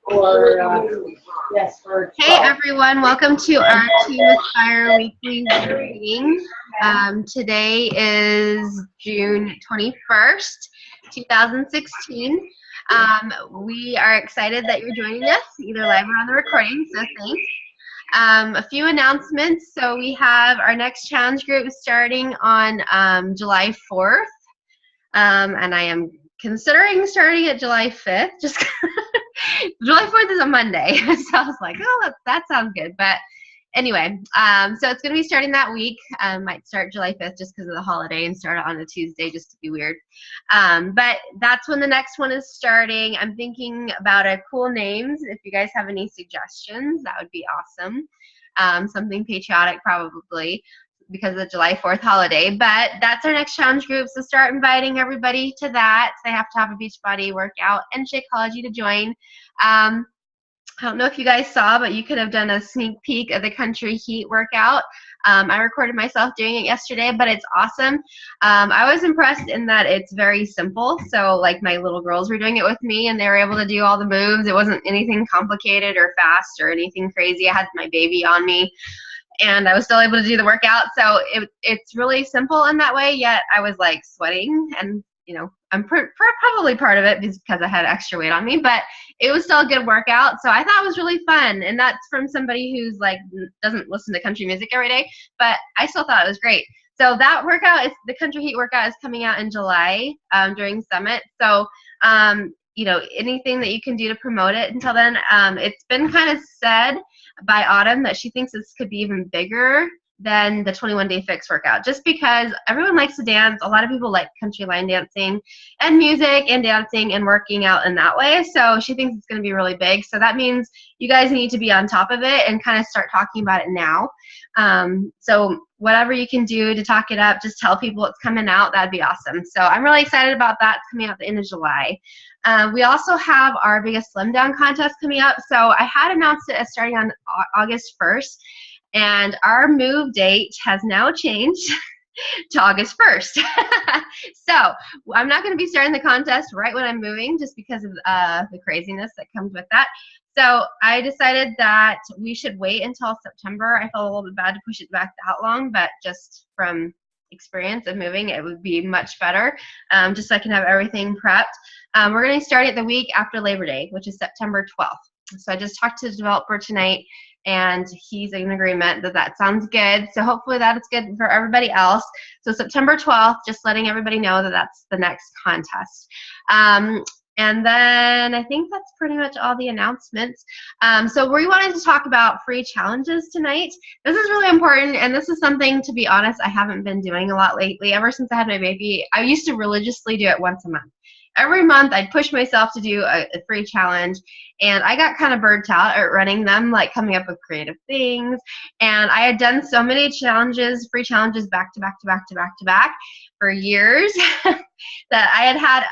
For yes, for Hey 12. everyone, welcome to our Team Aspire weekly Zoom meeting. Today is June 21st, 2016. We are excited that you're joining us, either live or on the recording, so thanks. A few announcements. So we have our next challenge group starting on July 4th, and I am considering starting at July 5th, just July 4th is a Monday, so I was like, oh, that sounds good. But anyway, so it's going to be starting that week. Might start July 5th just because of the holiday and start it on a Tuesday just to be weird. But that's when the next one is starting. I'm thinking about cool names. If you guys have any suggestions, that would be awesome. Something patriotic probably, because of the July 4th holiday. But that's our next challenge group, so start inviting everybody to that. They have to have a Beachbody workout and Shakeology to join. I don't know if you guys saw, but you could have done a sneak peek of the Country Heat workout. I recorded myself doing it yesterday, but it's awesome. I was impressed in that it's very simple. So like my little girls were doing it with me and they were able to do all the moves. It wasn't anything complicated or fast or anything crazy. I had my baby on me and I was still able to do the workout. So it's really simple in that way, yet I was like sweating, and I'm probably part of it because I had extra weight on me, but it was still a good workout. So I thought it was really fun, and that's from somebody who's like doesn't listen to country music every day, but I still thought it was great. So that workout is the Country Heat workout is coming out in July during Summit. So anything that you can do to promote it until then. It's been kind of said by Autumn that she thinks this could be even bigger than the 21 Day Fix workout, just because everyone likes to dance. A lot of people like country line dancing and music and dancing and working out in that way. So she thinks it's going to be really big. So that means you guys need to be on top of it and kind of start talking about it now. So whatever you can do to talk it up, just tell people it's coming out. That'd be awesome. So I'm really excited about that. It's coming out at the end of July. We also have our biggest slim down contest coming up. So I had announced it as starting on August 1st. And our move date has now changed to August 1st. So I'm not going to be starting the contest right when I'm moving, just because of the craziness that comes with that. So I decided that we should wait until September. I felt a little bit bad to push it back that long, but just from experience of moving, it would be much better, just so I can have everything prepped. We're going to start it the week after Labor Day, which is September 12th. So I just talked to the developer tonight, and he's in agreement that sounds good. So hopefully that is good for everybody else. So September 12th, just letting everybody know that that's the next contest. And then I think that's pretty much all the announcements. So we wanted to talk about free challenges tonight. This is really important, and this is something, to be honest, I haven't been doing a lot lately. Ever since I had my baby, I used to religiously do it once a month. Every month I'd push myself to do a free challenge, and I got kind of burnt out at running them, like coming up with creative things. And I had done so many challenges, free challenges back to back to back to back to back for years that I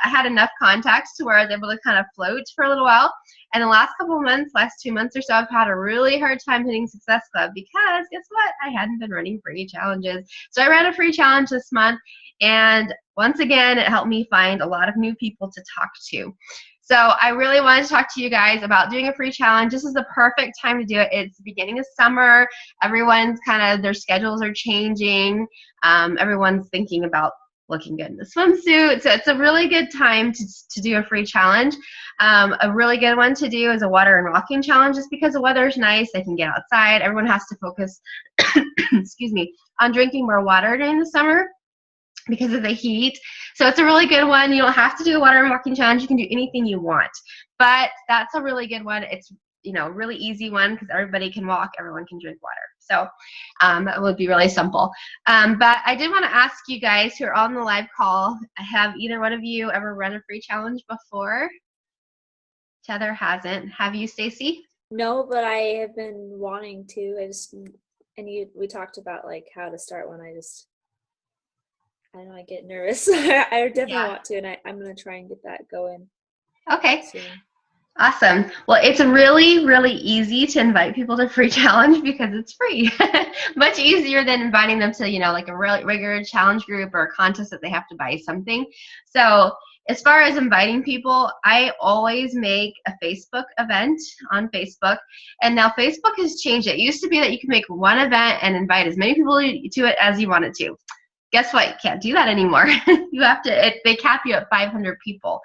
had enough contacts to where I was able to kind of float for a little while. And the last couple of months, last 2 months or so, I've had a really hard time hitting Success Club because guess what? I hadn't been running free challenges. So I ran a free challenge this month, and once again, it helped me find a lot of new people to talk to. So I really wanted to talk to you guys about doing a free challenge. This is the perfect time to do it. It's the beginning of summer. Everyone's their schedules are changing. Everyone's thinking about looking good in the swimsuit. So it's a really good time to do a free challenge. A really good one to do is a water and walking challenge, just because the weather is nice. They can get outside. Everyone has to focus excuse me, on drinking more water during the summer because of the heat. So it's a really good one. You don't have to do a water and walking challenge. You can do anything you want. But that's a really good one. It's really easy one because everybody can walk, everyone can drink water. So that would be really simple. But I did want to ask you guys who are on the live call, have either one of you ever run a free challenge before? Heather hasn't. Have you, Stacy? No, but I have been wanting to. We talked about like how to start one. I know I get nervous. I definitely want to, and I'm going to try and get that going. Okay. Soon. Awesome. Well, it's really, really easy to invite people to free challenge because it's free. Much easier than inviting them to, like a really regular challenge group or a contest that they have to buy something. So as far as inviting people, I always make a Facebook event on Facebook. And now Facebook has changed. It used to be that you could make one event and invite as many people to it as you wanted to. Guess what? You can't do that anymore. You have to, they cap you at 500 people.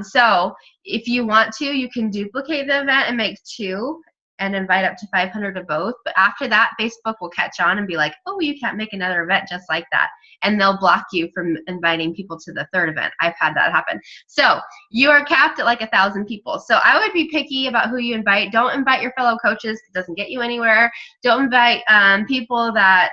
So if you want to, you can duplicate the event and make 2 and invite up to 500 of both. But after that, Facebook will catch on and be like, oh, you can't make another event just like that. And they'll block you from inviting people to the 3rd event. I've had that happen. So you are capped at like 1,000 people. So I would be picky about who you invite. Don't invite your fellow coaches. It doesn't get you anywhere. Don't invite people that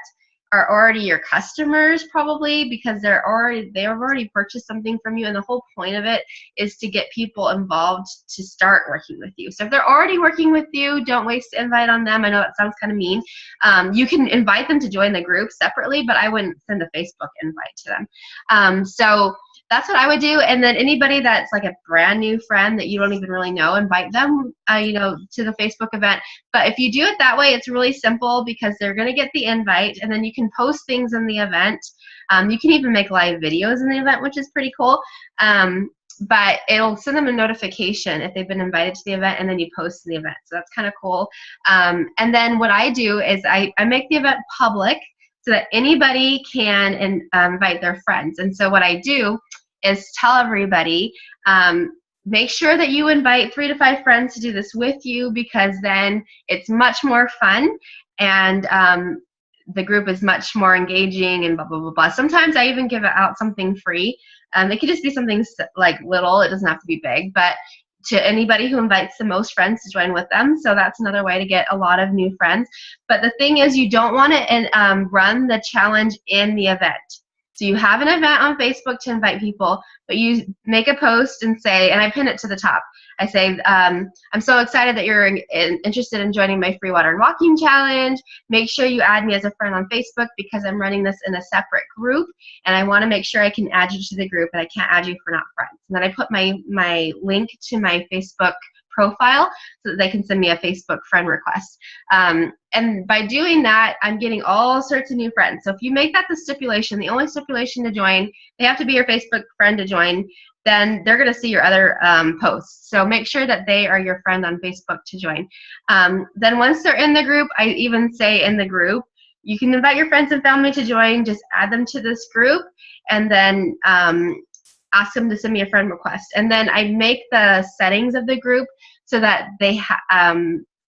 are already your customers, probably, because they've already purchased something from you, and the whole point of it is to get people involved to start working with you. So if they're already working with you, don't waste the invite on them. I know that sounds kind of mean. You can invite them to join the group separately, but I wouldn't send a Facebook invite to them. So that's what I would do. And then anybody that's like a brand new friend that you don't even really know, invite them, to the Facebook event. But if you do it that way, it's really simple because they're going to get the invite, and then you can post things in the event. You can even make live videos in the event, which is pretty cool. But it'll send them a notification if they've been invited to the event, and then you post the event. So that's kind of cool. And then what I do is I make the event public so that anybody can invite their friends. And so what I do is tell everybody, make sure that you invite 3 to 5 friends to do this with you, because then it's much more fun, and the group is much more engaging and blah, blah, blah, blah. Sometimes I even give out something free. It could just be something like little. It doesn't have to be big, but to anybody who invites the most friends to join with them. So that's another way to get a lot of new friends. But the thing is, you don't want to run the challenge in the event. So you have an event on Facebook to invite people, but you make a post and say, and I pin it to the top, I say, I'm so excited that you're interested in joining my free water and walking challenge. Make sure you add me as a friend on Facebook, because I'm running this in a separate group, and I want to make sure I can add you to the group, and I can't add you if we're not friends. And then I put my link to my Facebook profile so that they can send me a Facebook friend request. And by doing that, I'm getting all sorts of new friends. So if you make that the stipulation, the only stipulation to join, they have to be your Facebook friend to join, then they're going to see your other posts. So make sure that they are your friend on Facebook to join. Then once they're in the group, I even say in the group, you can invite your friends and family to join, just add them to this group, and then ask them to send me a friend request. And then I make the settings of the group so that they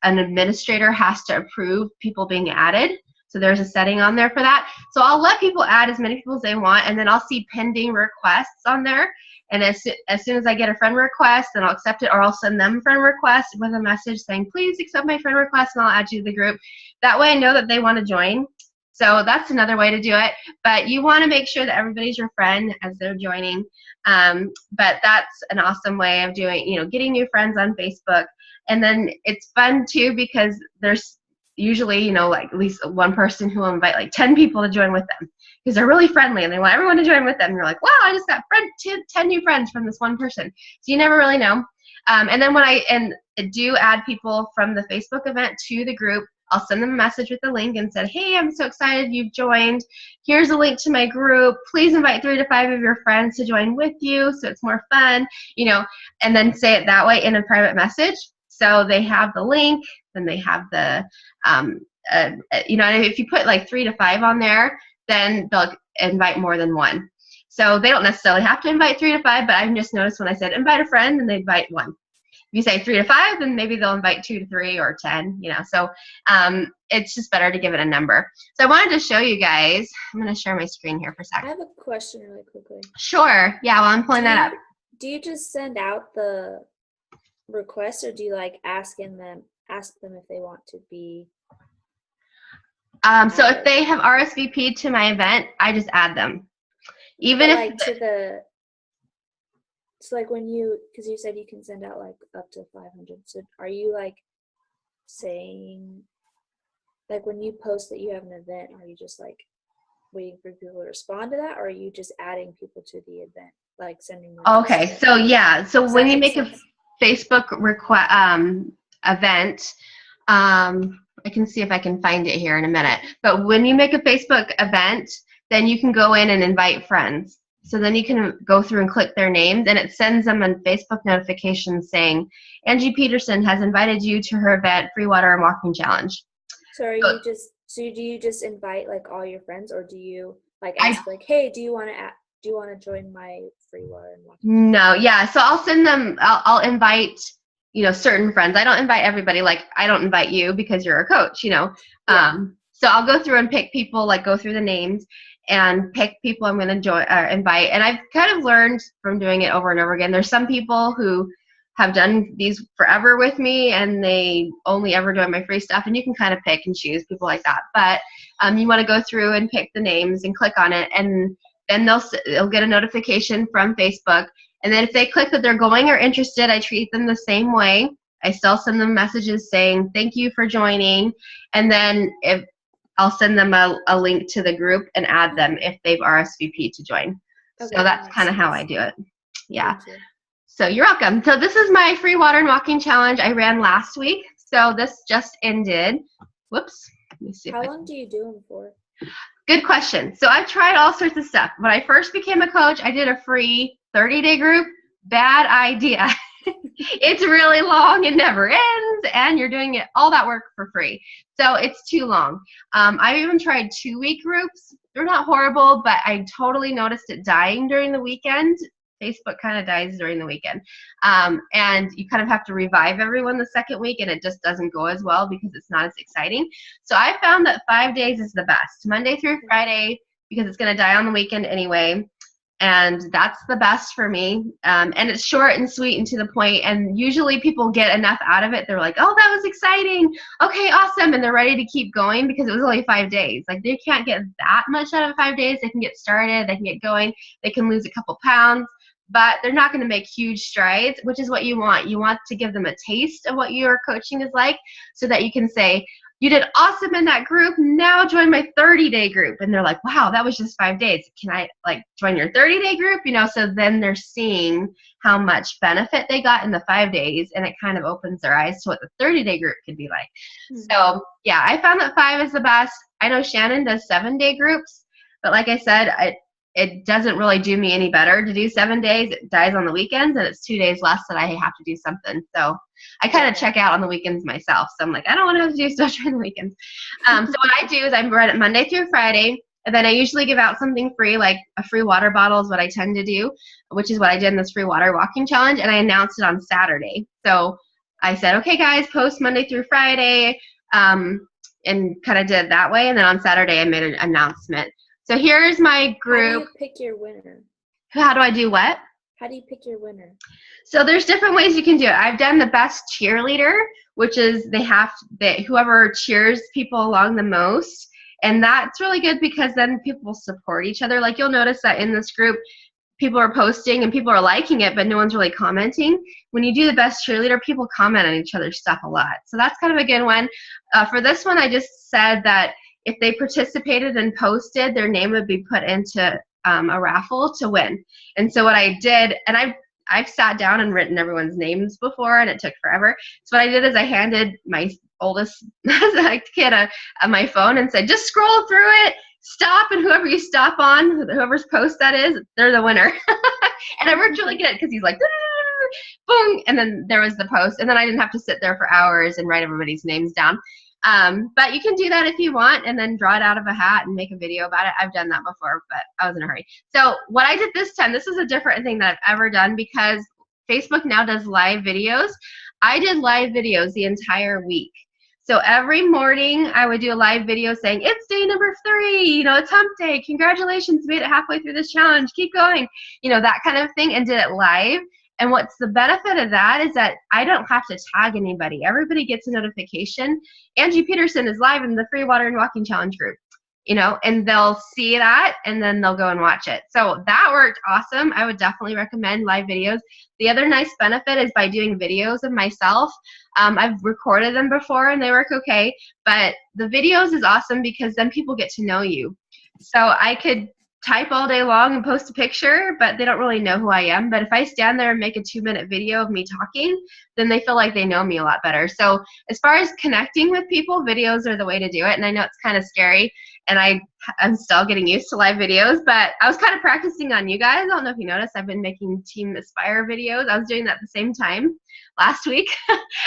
an administrator has to approve people being added. So there's a setting on there for that. So I'll let people add as many people as they want, and then I'll see pending requests on there. And as soon as I get a friend request, then I'll accept it, or I'll send them a friend request with a message saying, please accept my friend request, and I'll add you to the group. That way I know that they want to join. So that's another way to do it. But you want to make sure that everybody's your friend as they're joining. But that's an awesome way of doing, getting new friends on Facebook. And then it's fun too, because there's usually, like at least one person who will invite like 10 people to join with them, because they're really friendly and they want everyone to join with them. And you're like, wow, I just got 10 new friends from this one person. So you never really know. And then when I do add people from the Facebook event to the group, I'll send them a message with the link and said, hey, I'm so excited you've joined. Here's a link to my group. Please invite 3 to 5 of your friends to join with you so it's more fun, and then say it that way in a private message. So they have the link, then they have the, if you put like 3 to 5 on there, then they'll invite more than one. So they don't necessarily have to invite 3 to 5, but I've just noticed when I said invite a friend, then they invite one. If you say 3 to 5, then maybe they'll invite 2 to 3 or 10, So it's just better to give it a number. So I wanted to show you guys. I'm going to share my screen here for a I second. have a question really quickly. Sure. Yeah, well, I'm pulling that up. Do you just send out the request, or do you ask them if they want to be? So if they have RSVP'd to my event, I just add them. Even if So when because you said you can send out up to 500. So are you saying, when you post that you have an event, are you just waiting for people to respond to that, or are you just adding people to the event, sending them? Okay, so yeah, so when you make a Facebook event, I can see if I can find it here in a minute. But when you make a Facebook event, then you can go in and invite friends. So then you can go through and click their names, and it sends them a Facebook notification saying, Angie Peterson has invited you to her event, Free Water and Walking Challenge. So do you just invite like all your friends, or do you like ask like, hey, do you want to join my free water and walking? No, yeah. So I'll send them, I'll invite, certain friends. I don't invite everybody. Like I don't invite you because you're a coach, Yeah. So I'll go through and pick people, like go through the names and pick people I'm going to invite. And I've kind of learned from doing it over and over again. There's some people who have done these forever with me and they only ever join my free stuff, and you can kind of pick and choose people like that. But you want to go through and pick the names and click on it, and then they'll get a notification from Facebook. And then if they click that they're going or interested, I treat them the same way. I still send them messages saying thank you for joining, and then if I'll send them a link to the group and add them if they've RSVP'd to join. Okay, so that's kind of how I do it. Yeah. So you're welcome. So this is my free water and walking challenge I ran last week. So this just ended. Whoops. Let me see. How long do you do them for? Good question. So I've tried all sorts of stuff. When I first became a coach, I did a free 30-day group. Bad idea. It's really long and never ends, and you're doing all that work for free. So it's too long. I've even tried 2-week groups. They're not horrible, but I totally noticed it dying during the weekend. Facebook kind of dies during the weekend. And you kind of have to revive everyone the second week, and it just doesn't go as well because it's not as exciting. So I found that 5 days is the best, Monday through Friday, because it's going to die on the weekend anyway. And that's the best for me. And it's short and sweet and to the point. And usually people get enough out of it. They're like, oh, that was exciting. Okay, awesome. And they're ready to keep going because it was only 5 days. Like they can't get that much out of 5 days. They can get started. They can get going. They can lose a couple pounds. But they're not going to make huge strides, which is what you want. You want to give them a taste of what your coaching is like so that you can say, you did awesome in that group. Now join my 30-day group. And they're like, wow, that was just 5 days. Can I like join your 30-day group? So then they're seeing how much benefit they got in the 5 days, and it kind of opens their eyes to what the 30-day group could be like. Mm-hmm. So yeah, I found that 5 is the best. I know Shannon does 7-day groups, but like I said, it doesn't really do me any better to do 7 days. It dies on the weekends, and it's 2 days less that I have to do something. So I kind of check out on the weekends myself. So I'm like, I don't want to have to do stuff during the weekends. So what I do is I run it Monday through Friday, and then I usually give out something free, like a free water bottle is what I tend to do, which is what I did in this free water walking challenge, and I announced it on Saturday. So I said, okay, guys, post Monday through Friday, and kind of did it that way. And then on Saturday, I made an announcement. So here's my group. How do you pick your winner? How do I do what? How do you pick your winner? So there's different ways you can do it. I've done the best cheerleader, which is whoever cheers people along the most. And that's really good because then people support each other. Like you'll notice that in this group, people are posting and people are liking it, but no one's really commenting. When you do the best cheerleader, people comment on each other's stuff a lot. So that's kind of a good one. For this one, I just said that if they participated and posted, their name would be put into a raffle to win. And so what I did, and I've sat down and written everyone's names before, and it took forever. So what I did is I handed my oldest kid my phone and said, just scroll through it, stop, and whoever you stop on, whoever's post that is, they're the winner. And I worked really good because he's like, boom, and then there was the post, and then I didn't have to sit there for hours and write everybody's names down. But you can do that if you want and then draw it out of a hat and make a video about it. I've done that before, but I was in a hurry. So what I did this time, this is a different thing that I've ever done because Facebook now does live videos. I did live videos the entire week. So every morning I would do a live video saying, it's day number 3, it's hump day. Congratulations, made it halfway through this challenge. Keep going, that kind of thing, and did it live. And what's the benefit of that is that I don't have to tag anybody. Everybody gets a notification. Angie Peterson is live in the Free Water and Walking Challenge group, and they'll see that and then they'll go and watch it. So that worked awesome. I would definitely recommend live videos. The other nice benefit is by doing videos of myself. I've recorded them before and they work okay, but the videos is awesome because then people get to know you. So I could type all day long and post a picture, but they don't really know who I am. But if I stand there and make a 2-minute video of me talking, then they feel like they know me a lot better. So as far as connecting with people, videos are the way to do it. And I know it's kind of scary, and I'm still getting used to live videos, but I was kind of practicing on you guys. I don't know if you noticed, I've been making Team Aspire videos. I was doing that at the same time last week.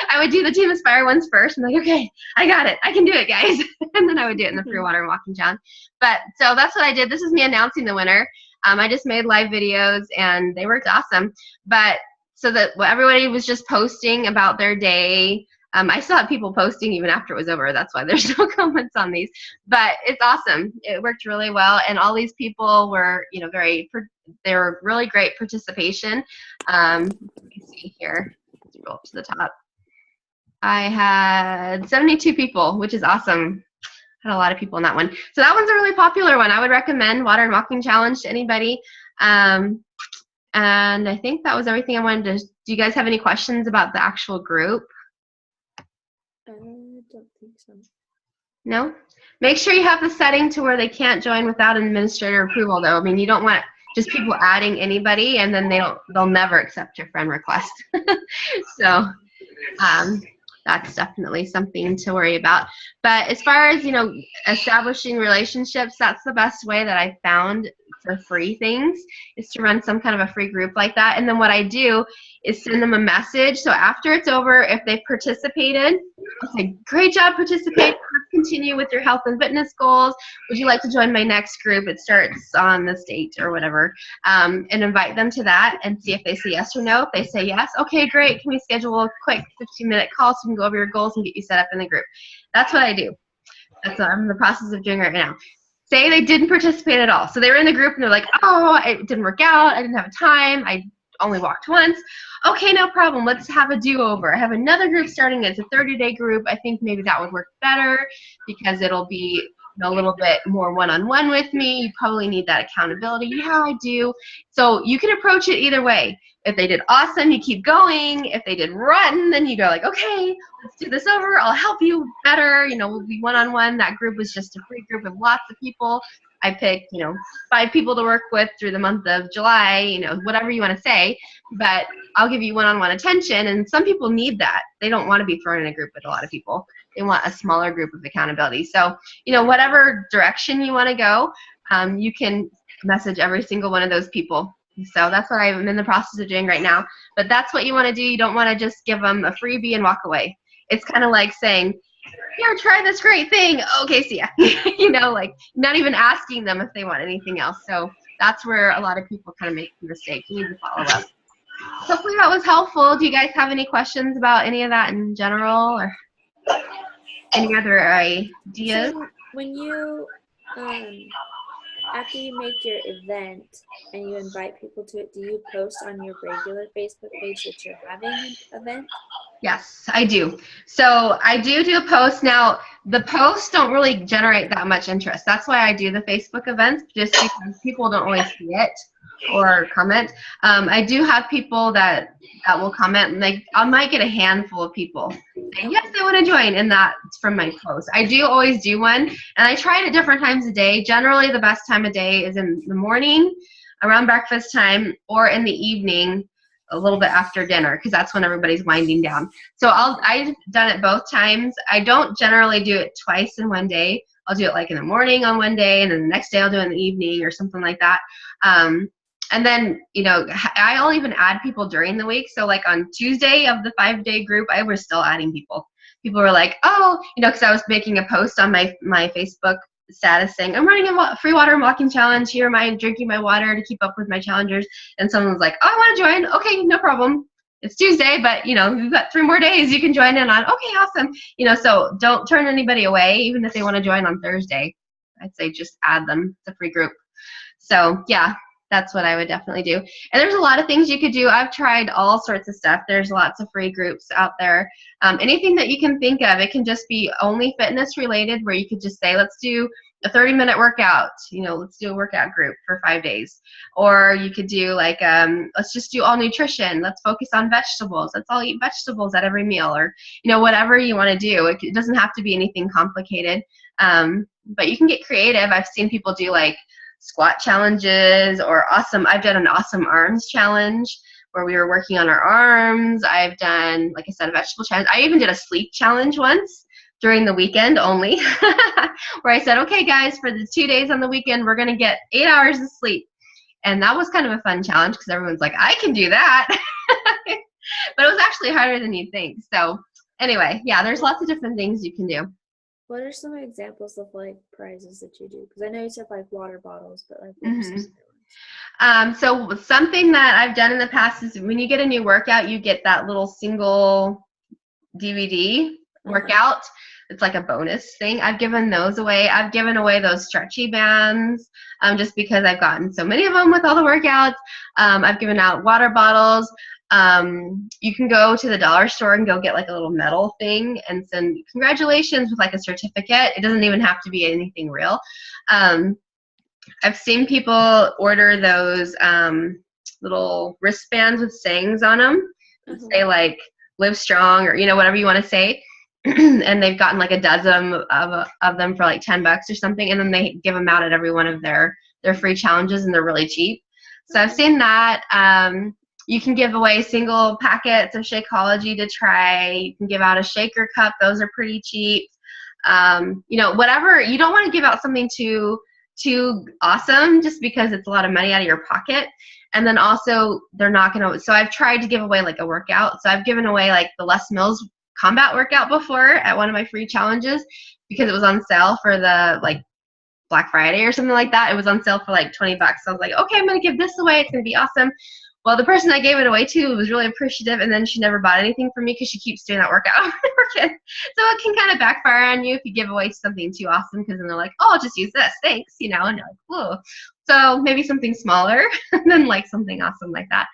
I would do the Team Aspire ones first. I'm like, okay, I got it. I can do it, guys. And then I would do it in the free water and walking challenge. But so that's what I did. This is me announcing the winner. I just made live videos, and they worked awesome. But so that everybody was just posting about their day. I still have people posting even after it was over. That's why there's no comments on these. But it's awesome. It worked really well, and all these people were, they were really great participation. Let me see here. Let's roll up to the top. I had 72 people, which is awesome. Had a lot of people in that one. So that one's a really popular one. I would recommend Water and Walking Challenge to anybody. And I think that was everything I wanted to. Do you guys have any questions about the actual group? I don't think so. No? Make sure you have the setting to where they can't join without administrator approval, though. I mean, you don't want just people adding anybody, and then they'll never accept your friend request. So that's definitely something to worry about. But as far as, establishing relationships, that's the best way that I found for free things, is to run some kind of a free group like that. And then what I do is send them a message. So after it's over, if they participated, I'll say, great job participating. Let's continue with your health and fitness goals. Would you like to join my next group? It starts on this date or whatever. And invite them to that and see if they say yes or no. If they say yes, okay, great. Can we schedule a quick 15-minute call so we can go over your goals and get you set up in the group? That's what I do. That's what I'm in the process of doing right now. Say they didn't participate at all. So they were in the group and they're like, oh, it didn't work out. I didn't have time. I only walked once. Okay, no problem. Let's have a do-over. I have another group starting. It's a 30-day group. I think maybe that would work better because it'll be a little bit more one-on-one with me. You probably need that accountability. Yeah, I do. So you can approach it either way. If they did awesome, you keep going. If they did rotten, then you go like, okay, let's do this over. I'll help you better. We'll be one-on-one. That group was just a free group of lots of people. I picked, 5 people to work with through the month of July, whatever you want to say, but I'll give you one-on-one attention, and some people need that. They don't want to be thrown in a group with a lot of people. They want a smaller group of accountability. So, whatever direction you want to go, you can message every single one of those people. So that's what I'm in the process of doing right now. But that's what you want to do. You don't want to just give them a freebie and walk away. It's kind of like saying, here, try this great thing. Okay, see ya. Like not even asking them if they want anything else. So that's where a lot of people kind of make the mistake. You need to follow up. Hopefully that was helpful. Do you guys have any questions about any of that in general, or any other ideas? So when you, after you make your event and you invite people to it, do you post on your regular Facebook page that you're having an event? Yes, I do. So I do a post. Now, the posts don't really generate that much interest. That's why I do the Facebook events, just because people don't always see it or comment. I do have people that will comment, and I might get a handful of people saying, yes, I want to join, and that's from my post. I do always do one, and I try it at different times of day. Generally, the best time of day is in the morning, around breakfast time, or in the evening, a little bit after dinner, because that's when everybody's winding down. So I've done it both times. I don't generally do it twice in one day. I'll do it like in the morning on one day, and then the next day I'll do it in the evening or something like that. And then, I'll even add people during the week. So like on Tuesday of the 5-day group, I was still adding people. People were like, oh, because I was making a post on my Facebook status saying, I'm running a free water and walking challenge. Here am I drinking my water to keep up with my challengers. And someone was like, oh, I want to join. Okay, no problem. It's Tuesday, but you've got 3 more days you can join in on. Okay, awesome. So don't turn anybody away, even if they want to join on Thursday. I'd say just add them. It's a free group. So yeah, that's what I would definitely do. And there's a lot of things you could do. I've tried all sorts of stuff. There's lots of free groups out there. Anything that you can think of. It can just be only fitness related, where you could just say, let's do a 30-minute workout. Let's do a workout group for 5 days. Or you could do like, let's just do all nutrition. Let's focus on vegetables. Let's all eat vegetables at every meal, or, whatever you want to do. It doesn't have to be anything complicated. But you can get creative. I've seen people do like squat challenges, or I've done an awesome arms challenge where we were working on our arms. I've done, like I said, a vegetable challenge. I even did a sleep challenge once during the weekend only, where I said, okay, guys, for the 2 days on the weekend, we're going to get 8 hours of sleep. And that was kind of a fun challenge because everyone's like, I can do that. But it was actually harder than you'd think. So anyway, yeah, there's lots of different things you can do. What are some examples of like prizes that you do? Because I know you said like water bottles, but like what are some other ones? So something that I've done in the past is when you get a new workout, you get that little single DVD workout. It's like a bonus thing. I've given those away. I've given away those stretchy bands just because I've gotten so many of them with all the workouts. I've given out water bottles. You can go to the dollar store and go get like a little metal thing and send congratulations with like a certificate. It doesn't even have to be anything real. I've seen people order those little wristbands with sayings on them. Say like live strong or, whatever you want to say. And they've gotten like a dozen of them for like $10 or something. And then they give them out at every one of their free challenges and they're really cheap. So I've seen that. You can give away single packets of Shakeology to try. You can give out a shaker cup. Those are pretty cheap. Whatever. You don't want to give out something too awesome just because it's a lot of money out of your pocket. And then also they're not going to, so I've tried to give away like a workout. So I've given away like the Les Mills combat workout before at one of my free challenges because it was on sale for the like Black Friday or something like that. It was on sale for like $20. So I was like, okay, I'm going to give this away. It's going to be awesome. Well, the person I gave it away to was really appreciative, and then she never bought anything from me because she keeps doing that workout over and over again. So it can kind of backfire on you if you give away something too awesome because then they're like, oh, I'll just use this, thanks, and you're like, whoa. So maybe something smaller than like something awesome like that.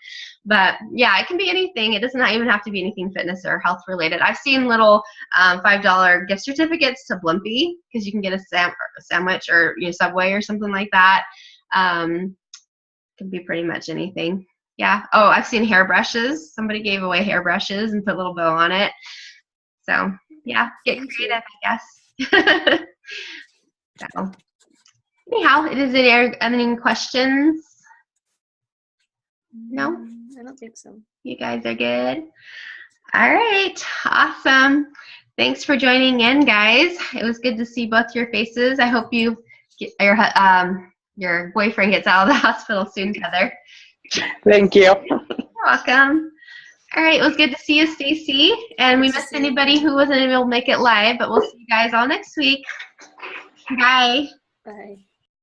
But yeah, it can be anything. It doesn't even have to be anything fitness or health related. I've seen little $5 gift certificates to Blimpie because you can get a sandwich or Subway or something like that. Can be pretty much anything. Yeah. Oh, I've seen hairbrushes. Somebody gave away hairbrushes and put a little bow on it. So yeah, get creative, I guess. So anyhow, is there any questions? No? I don't think so. You guys are good? All right. Awesome. Thanks for joining in, guys. It was good to see both your faces. I hope you get your boyfriend gets out of the hospital soon, Heather. Thank you. You're welcome. All right, it was good to see you, Stacy. And we missed anybody who wasn't able to make it live, but we'll see you guys all next week. Bye. Bye.